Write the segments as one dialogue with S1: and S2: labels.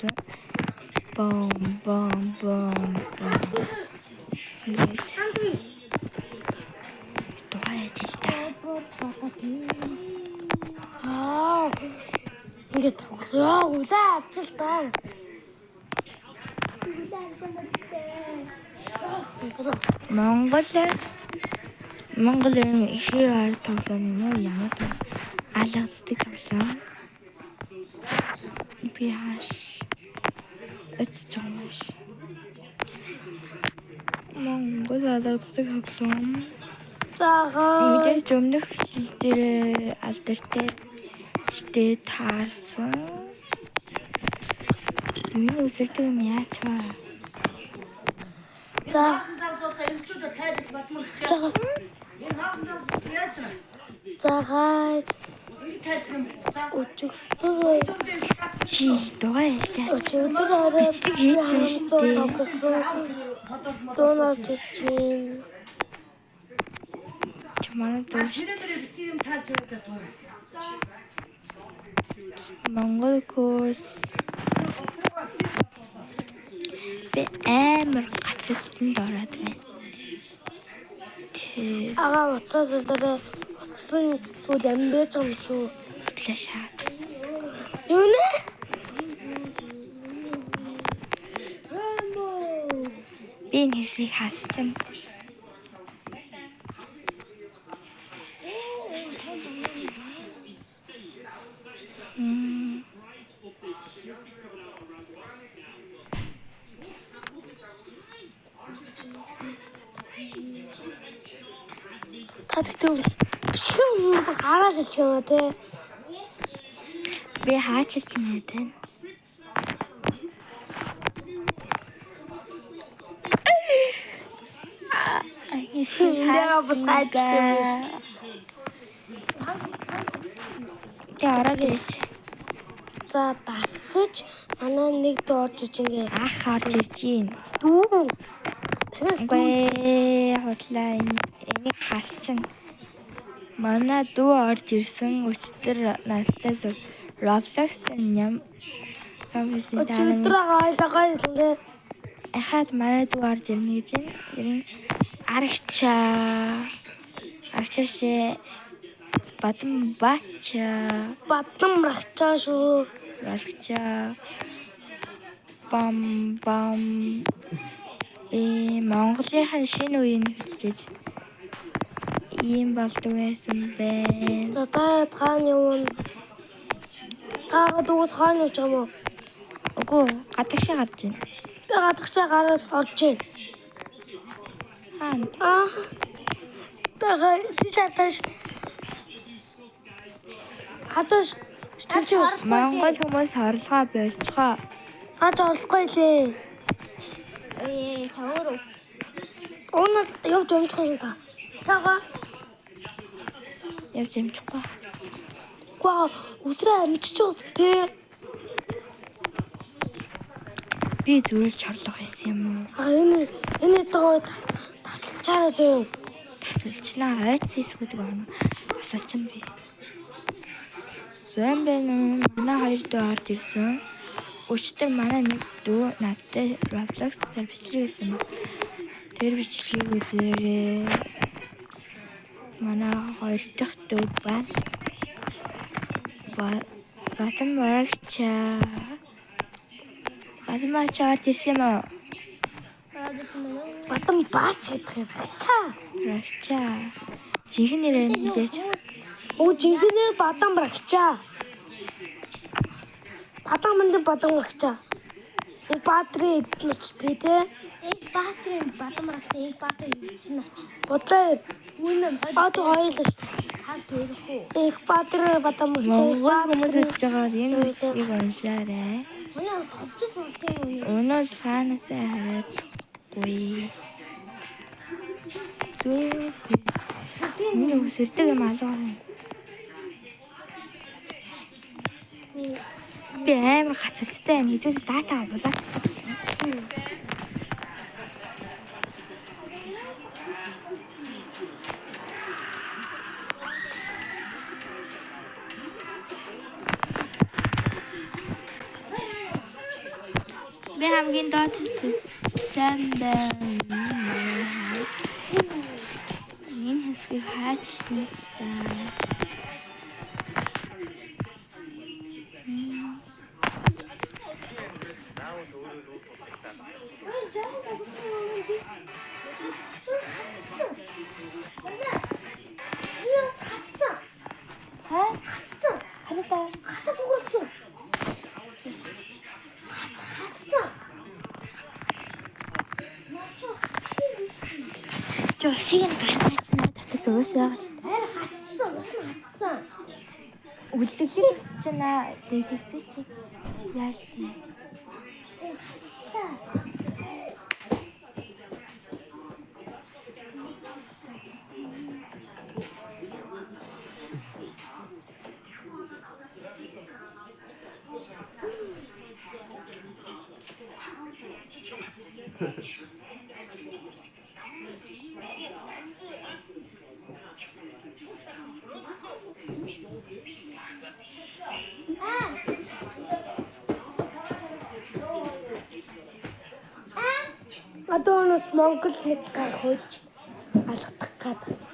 S1: тавьсан. Бом.
S2: Ингээд тоглоо үлээ авчил та.
S1: Монгол ихээ ард тоглоом юм уу? Ямар алгаддаг тоглоом. Би хааш өцчмаш. Монгол алгаддаг тоглоом. Мэдээж өмнөх хил дээр алдартай штэ таарсан. Энэ үсэрдэг юм яач вэ?
S2: Цагаан өчигдөр
S1: Чи дугаа ялчаа.
S2: өчигдөр орой донорч чинь
S1: Чамаа дүүш. Монгол курс. Би амар гацалтанд ороод байна.
S2: ага утас дээр утсан зүйл амьдэж юм шүү.
S1: Плашаа.
S2: Юу нэ?
S1: Би энэ хэсгийг хасчихсан.
S2: Та тэгтээ хараад л чамаа те.
S1: Би хаачих юм яа.
S2: Яа бас хайдчихсан.
S1: Ярагэж.
S2: За дахиж манай нэг доорч ингээ
S1: Ахаар жижиг.
S2: дүү.
S1: Гээ хотлаа энийг хасчин. Манай дүү орж ирсэн өчтөр надтай Roblox дээр ням.
S2: Өчигдөр гайлгаа ингээ
S1: Ахад манай дүү орж ирнэ гэж энэ арчаашээ бадам рахчаа шүү. Рахчаа бам Монголынхаа шинэ үеийг хэлж ийм болдог байсан бэ.
S2: За тааны юм. Таагаад уус хаана явж байгаа юм уу?
S1: Үгүй гадагшаа гарч байна.
S2: Би гадагшаа гараад орж байна.
S1: Хаана?
S2: Тага тийш хаташ стич
S1: Монгол хүмүүс орлогоо болцгоо.
S2: хаач орлохгүй лээ.
S3: Тавар.
S2: Уунаас явж амжчихсан та. Тага
S1: Явж амжихгүй.
S2: гоо усраа амжчих тий.
S1: Би зүгээр чорлого хийсэн юм уу?
S2: Энэ тоо тасалчаараа зөө.
S1: Тасалчлаа айцс гэдэг юм. Тасалчин би. Сэн байна. Манай хоёр дөө орж ирсэн. Өчтөр манай нэг дөө надтай Roblox дээр бичлэгсэн. Тэр бичлэгийг үзээрэй. Манай хоёр дахь дөө байна. Батан марагчаа. Батан орж ирсэн юм уу?
S2: Батан баач гэдэг юм.
S1: Рахчаа. Чихэн нэрээ нэлээч.
S2: Жинхэнэ бадан рахчаа. Бадан манд бадан рахчаа. Энэ баатрын эднэч би те.
S3: Баатрын бадан рахчаа баатрын эднэч.
S2: Бодлоо. Баат хоёулаа шүү.
S3: Та тэрхүү.
S2: Их баатрын бадан
S1: Монгол
S2: рахчаа.
S1: хүмүүс хэлж байгаа энэ үгийг уншаарай.
S3: Манай товчж болтой юм.
S1: Өнөө саанасаа хараацгүй. Энэ үсэрдэг юм алгаа. Би амар хацалцтай байна. Хэдүүл дата булаацдаг. Би хамгийн доод сайн байна. Энэ хэсгийг хайж байна. Жосиг нь гаргаж надад татдаг байгаа шүү дээ. Үлдэглэл өсч байна. Дэглэгцээ чи яаж тийм.
S2: Одоо нас Монгол мэд гаргаж алгадах гээд.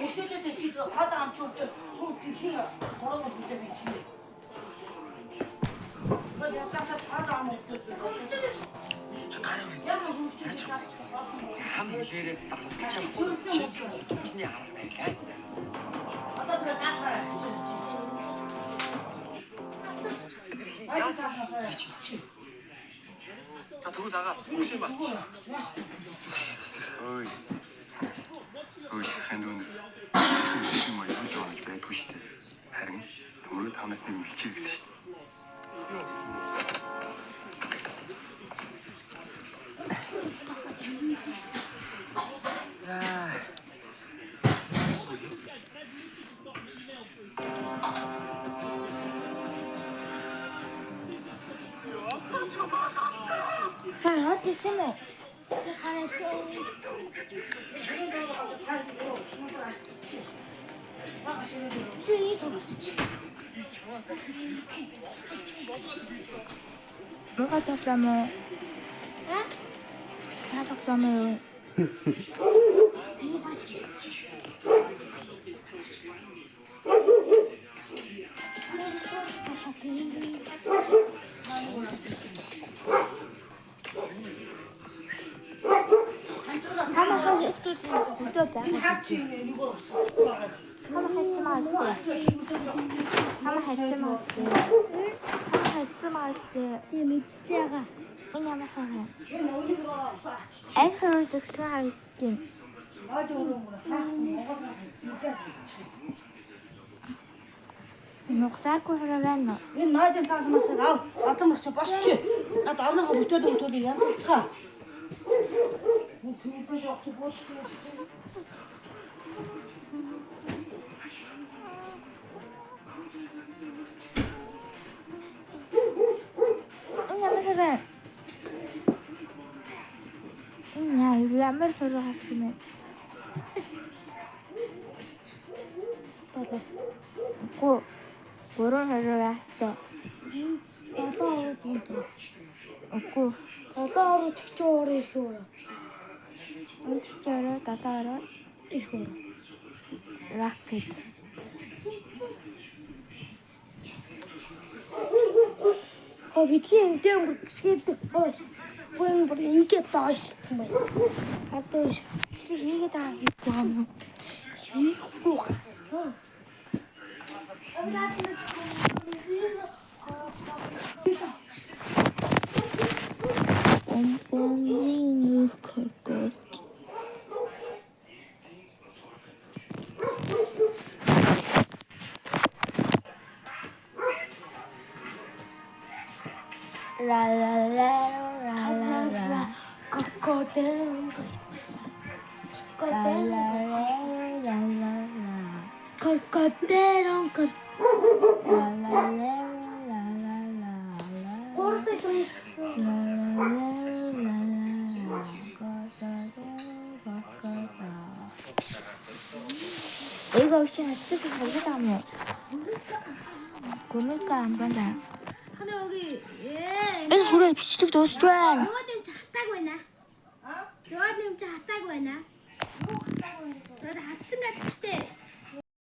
S4: өсөжтэй чи хад амч өгдөө шууд хин хороо бүлээ бичнэ. Бод яцаа хад ам өгдөө.
S5: Хам хэлээрээ чиний харах байлаа.
S4: Одоо тэр гахаа.
S5: Та түрүү дагаад үгүй юм байна. Ой. Ой, хануун. Тийм үү, яаж болж байдгүй шүү дээ. Харин түрүү танаас нэг мэлчээ гэсэн шүү дээ.
S1: Сайн хат ирсэн бэ?
S3: Би гараасан. Би төгч.
S1: 뭐가 떴다며?
S3: А?
S1: 다 떴다며요. 하나하나 또
S4: 같이 이거
S1: 하나 했지 마세요. 하나 했지 마세요. 하나 했지 마세요.
S3: Би мэдчихэгаа.
S1: 왜냐면 하나. 애플을 득실할 때 нухтаагүй харагана.
S4: энэ найдын цаас мас ав адам мас босч. Над авнахаа бүтээд янзцгаа. Мөн цэвэр жоох босч.
S1: 왜냐면 그래. 야, 우리 안말 별로 학생은.
S2: Одоо
S1: 고 뭐를 하러 왔어?
S2: одоо одоо
S1: 없고
S2: одоо чөчөөр их өөр.
S1: 엄지처럼 나다로
S2: Их өөр.
S1: 라켓.
S2: Бидний энэ өнгөсгээд бүр ингээд даашсан байна.
S1: 하도 이게 다 있고 하면
S2: Хийхгүй.
S1: 엄청난 걸 것. 라라라라라라
S2: Коkodэн.
S1: 라라라라라라
S2: Коkodэн.
S1: 라라라라라라라
S2: Орсыг
S1: 이거 혹시 뜻이 거기다 뭐 고물가 안 본다.
S3: 근데 여기
S1: 이 그래 비치lik 넣어줘.
S3: 요아님 작다고 했나? 요아님 작다고 했나? 너 아침 같이 때